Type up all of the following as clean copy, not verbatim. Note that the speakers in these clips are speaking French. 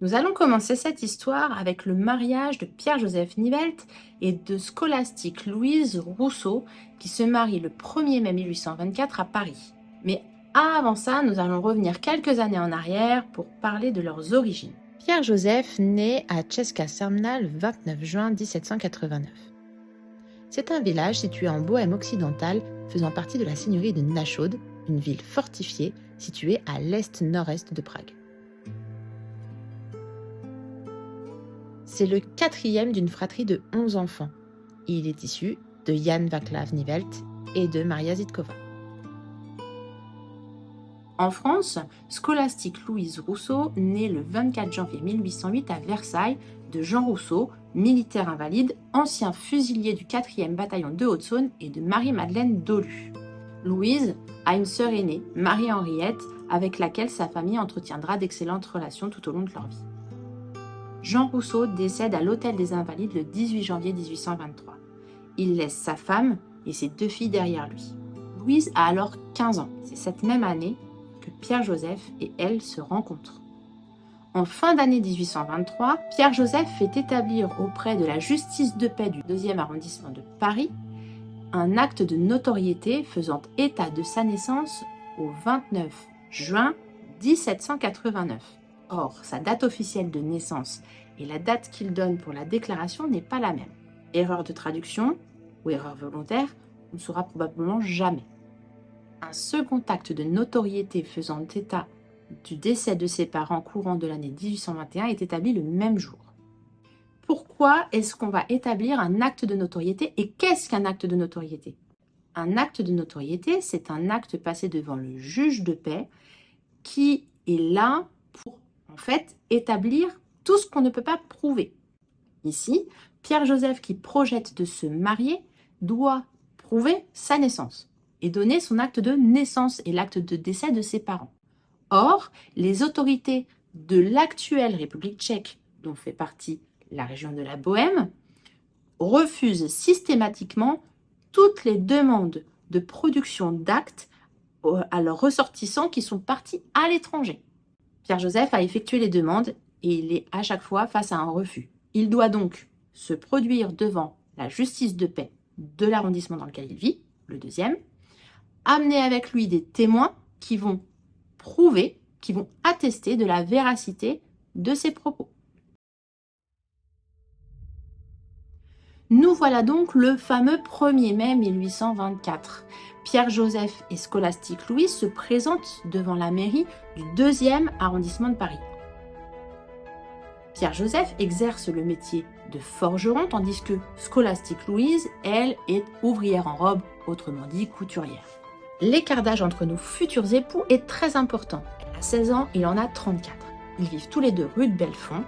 Nous allons commencer cette histoire avec le mariage de Pierre-Joseph Nivelt et de scolastique Louise Rousseau qui se marie le 1er mai 1824 à Paris. Mais avant ça, nous allons revenir quelques années en arrière pour parler de leurs origines. Pierre-Joseph naît à Česká Srna le 29 juin 1789. C'est un village situé en Bohême occidentale faisant partie de la seigneurie de Nashod, une ville fortifiée située à l'est-nord-est de Prague. C'est le quatrième d'une fratrie de 11 enfants. Il est issu de Jan Václav Nivelt et de Maria Žitková. En France, scolastique Louise Rousseau naît le 24 janvier 1808 à Versailles de Jean Rousseau, militaire invalide, ancien fusilier du 4e bataillon de Haute-Saône et de Marie-Madeleine Dolu. Louise a une sœur aînée, Marie-Henriette, avec laquelle sa famille entretiendra d'excellentes relations tout au long de leur vie. Jean Rousseau décède à l'Hôtel des Invalides le 18 janvier 1823. Il laisse sa femme et ses 2 filles derrière lui. Louise a alors 15 ans. C'est cette même année que Pierre-Joseph et elle se rencontrent. En fin d'année 1823, Pierre-Joseph fait établir auprès de la justice de paix du 2e arrondissement de Paris un acte de notoriété faisant état de sa naissance au 29 juin 1789. Or, sa date officielle de naissance et la date qu'il donne pour la déclaration n'est pas la même. Erreur de traduction ou erreur volontaire, on ne saura probablement jamais. Un second acte de notoriété faisant état du décès de ses parents courant de l'année 1821 est établi le même jour. Pourquoi est-ce qu'on va établir un acte de notoriété et qu'est-ce qu'un acte de notoriété? Un acte de notoriété, c'est un acte passé devant le juge de paix qui est là pour en fait établir tout ce qu'on ne peut pas prouver. Ici, Pierre-Joseph qui projette de se marier doit prouver sa naissance et donner son acte de naissance et l'acte de décès de ses parents. Or, les autorités de l'actuelle République tchèque, dont fait partie la région de la Bohême, refusent systématiquement toutes les demandes de production d'actes à leurs ressortissants qui sont partis à l'étranger. Pierre-Joseph a effectué les demandes et il est à chaque fois face à un refus. Il doit donc se produire devant la justice de paix de l'arrondissement dans lequel il vit, le 2e, amener avec lui des témoins qui vont prouver, qui vont attester de la véracité de ses propos. Nous voilà donc le fameux 1er mai 1824. Pierre-Joseph et scolastique Louise se présentent devant la mairie du 2e arrondissement de Paris. Pierre-Joseph exerce le métier de forgeron, tandis que scolastique Louise, elle, est ouvrière en robe, autrement dit couturière. L'écart d'âge entre nos futurs époux est très important. Elle a 16 ans, il en a 34. Ils vivent tous les deux rue de Belfond,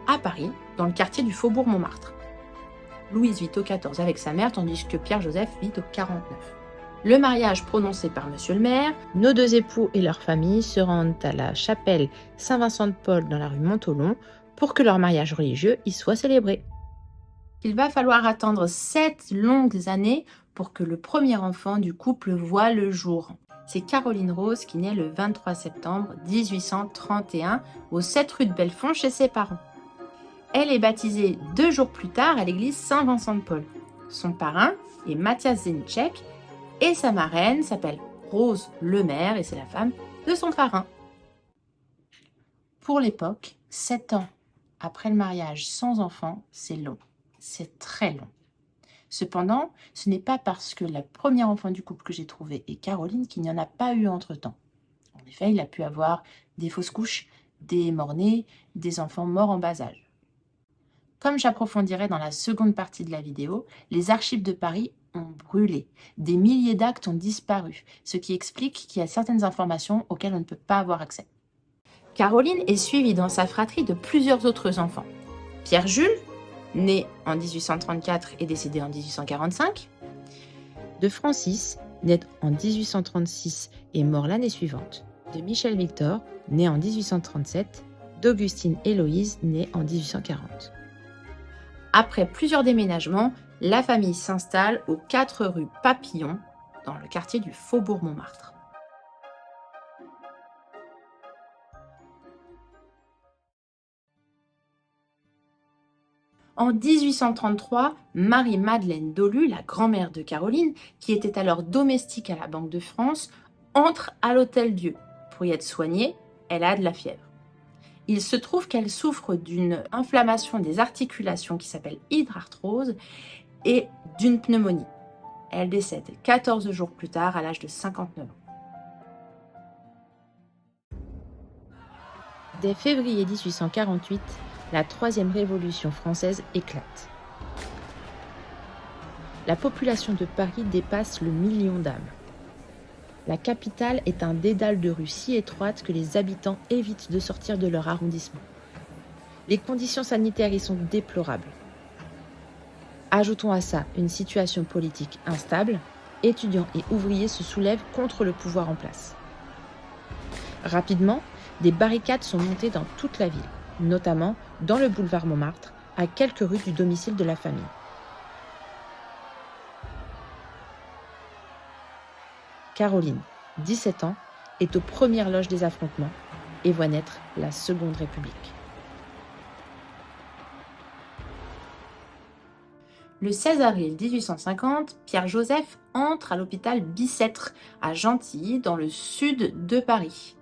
à Paris, dans le quartier du Faubourg Montmartre. Louise vit au 14 avec sa mère, tandis que Pierre-Joseph vit au 49. Le mariage prononcé par monsieur le maire, nos 2 époux et leur famille se rendent à la chapelle Saint-Vincent-de-Paul dans la rue Montholon pour que leur mariage religieux y soit célébré. Il va falloir attendre 7 longues années pour que le premier enfant du couple voie le jour. C'est Caroline Rose qui naît le 23 septembre 1831 au 7 rue de Belfond chez ses parents. Elle est baptisée 2 jours plus tard à l'église Saint-Vincent-de-Paul. Son parrain est Mathias Zeniczek et sa marraine s'appelle Rose Lemaire et c'est la femme de son parrain. Pour l'époque, 7 ans après le mariage sans enfant, c'est long. C'est très long. Cependant, ce n'est pas parce que la première enfant du couple que j'ai trouvé est Caroline qu'il n'y en a pas eu entre-temps. En effet, il a pu avoir des fausses couches, des morts-nés, des enfants morts en bas âge. Comme j'approfondirai dans la seconde partie de la vidéo, les archives de Paris ont brûlé. Des milliers d'actes ont disparu, ce qui explique qu'il y a certaines informations auxquelles on ne peut pas avoir accès. Caroline est suivie dans sa fratrie de plusieurs autres enfants. Pierre-Jules, né en 1834 et décédé en 1845. De Francis, né en 1836 et mort l'année suivante. De Michel Victor, né en 1837. D'Augustine Héloïse, née en 1840. Après plusieurs déménagements, la famille s'installe aux 4 rue Papillon, dans le quartier du Faubourg Montmartre. En 1833, Marie-Madeleine Dolu, la grand-mère de Caroline, qui était alors domestique à la Banque de France, entre à l'Hôtel-Dieu. Pour y être soignée, elle a de la fièvre. Il se trouve qu'elle souffre d'une inflammation des articulations qui s'appelle hydrarthrose et d'une pneumonie. Elle décède 14 jours plus tard à l'âge de 59 ans. Dès février 1848, la troisième révolution française éclate. La population de Paris dépasse le million d'âmes. La capitale est un dédale de rues si étroites que les habitants évitent de sortir de leur arrondissement. Les conditions sanitaires y sont déplorables. Ajoutons à ça une situation politique instable, étudiants et ouvriers se soulèvent contre le pouvoir en place. Rapidement, des barricades sont montées dans toute la ville, notamment dans le boulevard Montmartre, à quelques rues du domicile de la famille. Caroline, 17 ans, est aux premières loges des affrontements et voit naître la Seconde République. Le 16 avril 1850, Pierre-Joseph entre à l'hôpital Bicêtre, à Gentilly, dans le sud de Paris.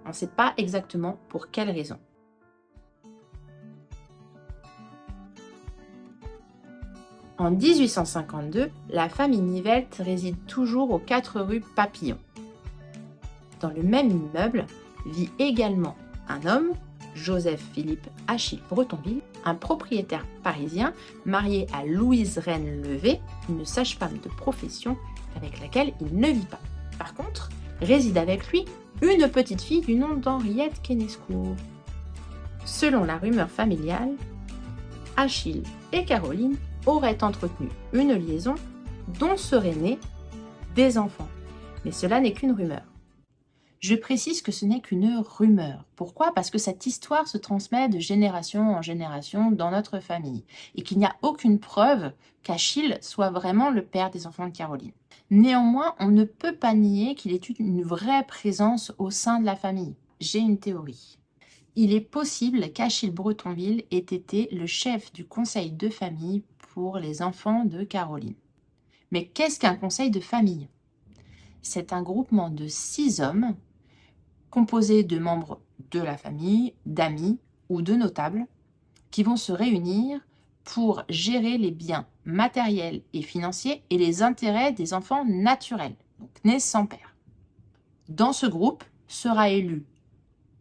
On ne sait pas exactement pour quelle raison. En 1852, la famille Nivelt réside toujours aux 4 rue Papillon. Dans le même immeuble vit également un homme, Joseph-Philippe Achille Bretonville, un propriétaire parisien marié à Louise Reine Levé, une sage-femme de profession avec laquelle il ne vit pas. Par contre, réside avec lui une petite fille du nom d'Henriette Quesnescourt. Selon la rumeur familiale, Achille et Caroline auraient entretenu une liaison dont seraient nés des enfants. Mais cela n'est qu'une rumeur. Je précise que ce n'est qu'une rumeur. Pourquoi ? Parce que cette histoire se transmet de génération en génération dans notre famille et qu'il n'y a aucune preuve qu'Achille soit vraiment le père des enfants de Caroline. Néanmoins, on ne peut pas nier qu'il ait eu une vraie présence au sein de la famille. J'ai une théorie. Il est possible qu'Achille Bretonville ait été le chef du conseil de famille pour les enfants de Caroline. Mais qu'est-ce qu'un conseil de famille ? C'est un groupement de 6 hommes composés de membres de la famille, d'amis ou de notables qui vont se réunir pour gérer les biens matériels et financiers et les intérêts des enfants naturels, donc nés sans père. Dans ce groupe sera élu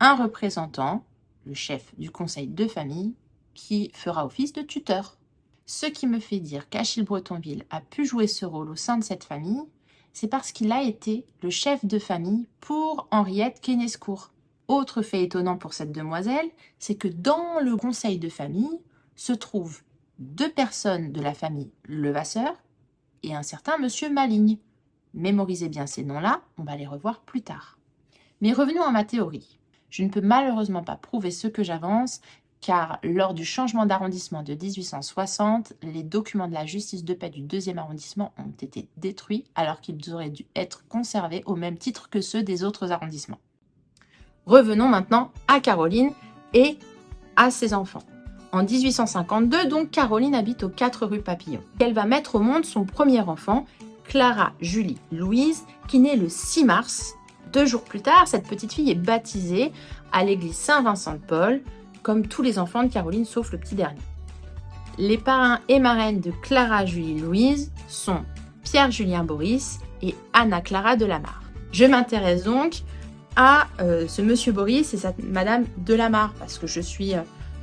un représentant, le chef du conseil de famille, qui fera office de tuteur. Ce qui me fait dire qu'Achille Bretonville a pu jouer ce rôle au sein de cette famille, c'est parce qu'il a été le chef de famille pour Henriette Quesnescourt. Autre fait étonnant pour cette demoiselle, c'est que dans le conseil de famille se trouvent 2 personnes de la famille Levasseur et un certain monsieur Maligne. Mémorisez bien ces noms-là, on va les revoir plus tard. Mais revenons à ma théorie. Je ne peux malheureusement pas prouver ce que j'avance, car lors du changement d'arrondissement de 1860, les documents de la justice de paix du 2e arrondissement ont été détruits alors qu'ils auraient dû être conservés au même titre que ceux des autres arrondissements. Revenons maintenant à Caroline et à ses enfants. En 1852, donc, Caroline habite aux 4 rue Papillon. Elle va mettre au monde son premier enfant, Clara Julie Louise, qui naît le 6 mars. 2 jours plus tard, cette petite fille est baptisée à l'église Saint-Vincent-de-Paul, comme tous les enfants de Caroline sauf le petit dernier. Les parrains et marraines de Clara Julie Louise sont Pierre-Julien Boris et Anna-Clara Delamarre. Je m'intéresse donc à ce monsieur Boris et cette madame Delamarre parce que je suis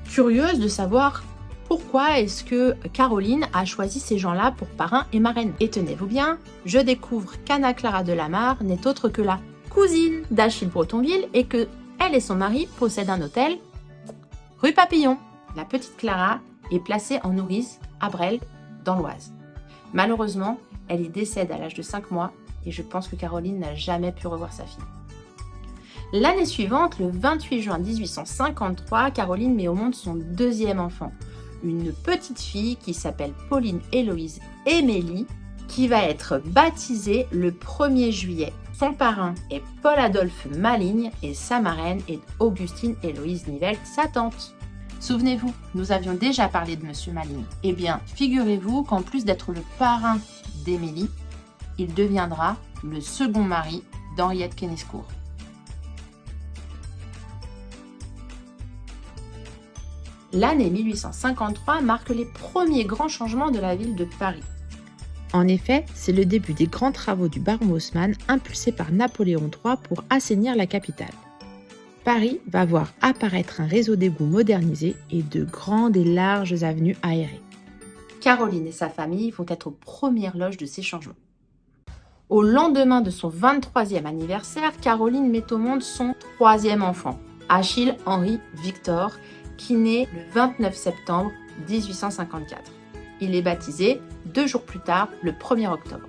curieuse de savoir pourquoi est-ce que Caroline a choisi ces gens-là pour parrains et marraines. Et tenez-vous bien, je découvre qu'Anna-Clara Delamarre n'est autre que la cousine d'Achille Bretonville et que elle et son mari possèdent un hôtel rue Papillon. La petite Clara est placée en nourrice à Bresles, dans l'Oise. Malheureusement, elle y décède à l'âge de 5 mois et je pense que Caroline n'a jamais pu revoir sa fille. L'année suivante, le 28 juin 1853, Caroline met au monde son 2e enfant, une petite fille qui s'appelle Pauline Héloïse Émélie, qui va être baptisée le 1er juillet. Son parrain est Paul-Adolphe Maligne et sa marraine est Augustine Héloïse Nivelt, sa tante. Souvenez-vous, nous avions déjà parlé de Monsieur Maligny. Eh bien, figurez-vous qu'en plus d'être le parrain d'Émilie, il deviendra le second mari d'Henriette Quesnescourt. L'année 1853 marque les premiers grands changements de la ville de Paris. En effet, c'est le début des grands travaux du baron Haussmann impulsés par Napoléon III pour assainir la capitale. Paris va voir apparaître un réseau d'égouts modernisé et de grandes et larges avenues aérées. Caroline et sa famille vont être aux premières loges de ces changements. Au lendemain de son 23e anniversaire, Caroline met au monde son troisième enfant, Achille Henri Victor, qui naît le 29 septembre 1854. Il est baptisé 2 jours plus tard, le 1er octobre.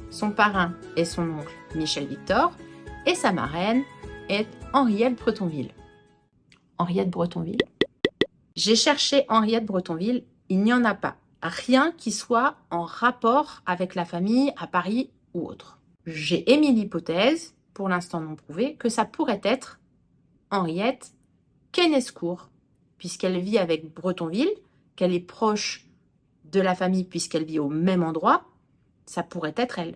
Son parrain est son oncle Michel Victor et sa marraine est Henriette Bretonville. Henriette Bretonville. J'ai cherché Henriette Bretonville, il n'y en a pas. Rien qui soit en rapport avec la famille à Paris ou autre. J'ai émis l'hypothèse, pour l'instant non prouvée, que ça pourrait être Henriette Quesnescourt, puisqu'elle vit avec Bretonville, qu'elle est proche de la famille puisqu'elle vit au même endroit, ça pourrait être elle.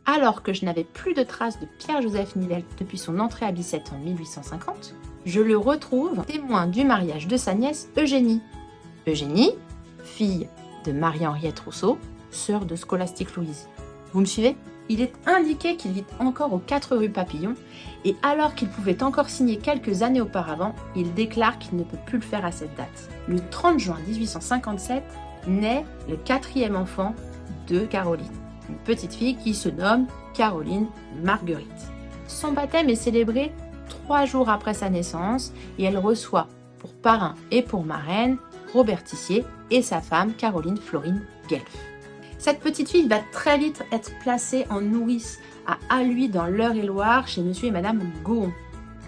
Alors que je n'avais plus de traces de Pierre-Joseph Nivel depuis son entrée à Bicêtre en 1850, je le retrouve témoin du mariage de sa nièce Eugénie. Eugénie, fille de Marie-Henriette Rousseau, sœur de Scolastique Louise. Vous me suivez ? Il est indiqué qu'il vit encore aux 4 rue Papillon et alors qu'il pouvait encore signer quelques années auparavant, il déclare qu'il ne peut plus le faire à cette date. Le 30 juin 1857 naît le 4e enfant de Caroline, une petite fille qui se nomme Caroline Marguerite. Son baptême est célébré 3 jours après sa naissance et elle reçoit pour parrain et pour marraine Robert Tissier et sa femme Caroline Florine Guelph. Cette petite fille va très vite être placée en nourrice à Alluy dans l'Eure-et-Loire chez monsieur et madame Gohon.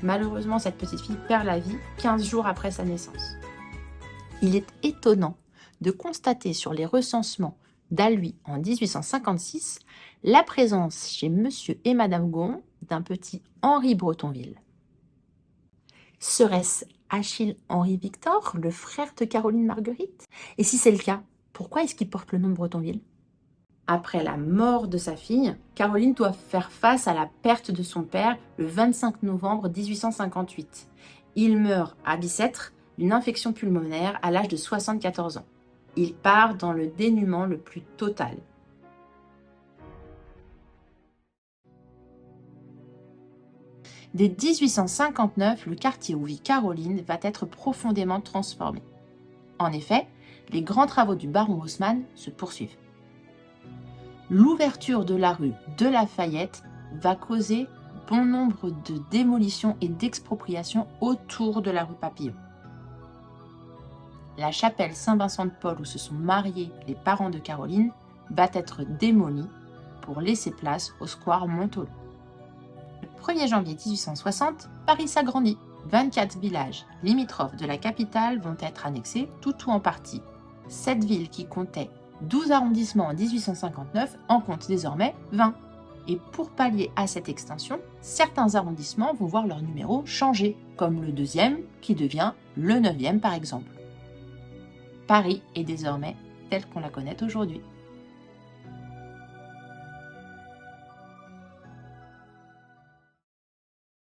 Malheureusement, cette petite fille perd la vie 15 jours après sa naissance. Il est étonnant de constater sur les recensements d'Alluy en 1856 la présence chez monsieur et madame Gohon d'un petit Henri Bretonville. Serait-ce Achille Henri Victor, le frère de Caroline Marguerite? Et si c'est le cas, pourquoi est-ce qu'il porte le nom de Bretonville? Après la mort de sa fille, Caroline doit faire face à la perte de son père le 25 novembre 1858. Il meurt à Bicêtre d'une infection pulmonaire à l'âge de 74 ans. Il part dans le dénuement le plus total. Dès 1859, le quartier où vit Caroline va être profondément transformé. En effet, les grands travaux du baron Haussmann se poursuivent. L'ouverture de la rue de Lafayette va causer bon nombre de démolitions et d'expropriations autour de la rue Papillon. La chapelle Saint-Vincent-de-Paul où se sont mariés les parents de Caroline va être démolie pour laisser place au square Montauban. Le 1er janvier 1860, Paris s'agrandit. 24 villages limitrophes de la capitale vont être annexés, tout ou en partie. Cette ville qui comptait 12 arrondissements en 1859 en compte désormais 20. Et pour pallier à cette extension, certains arrondissements vont voir leur numéro changer, comme le 2e qui devient le 9e par exemple. Paris est désormais telle qu'on la connaît aujourd'hui.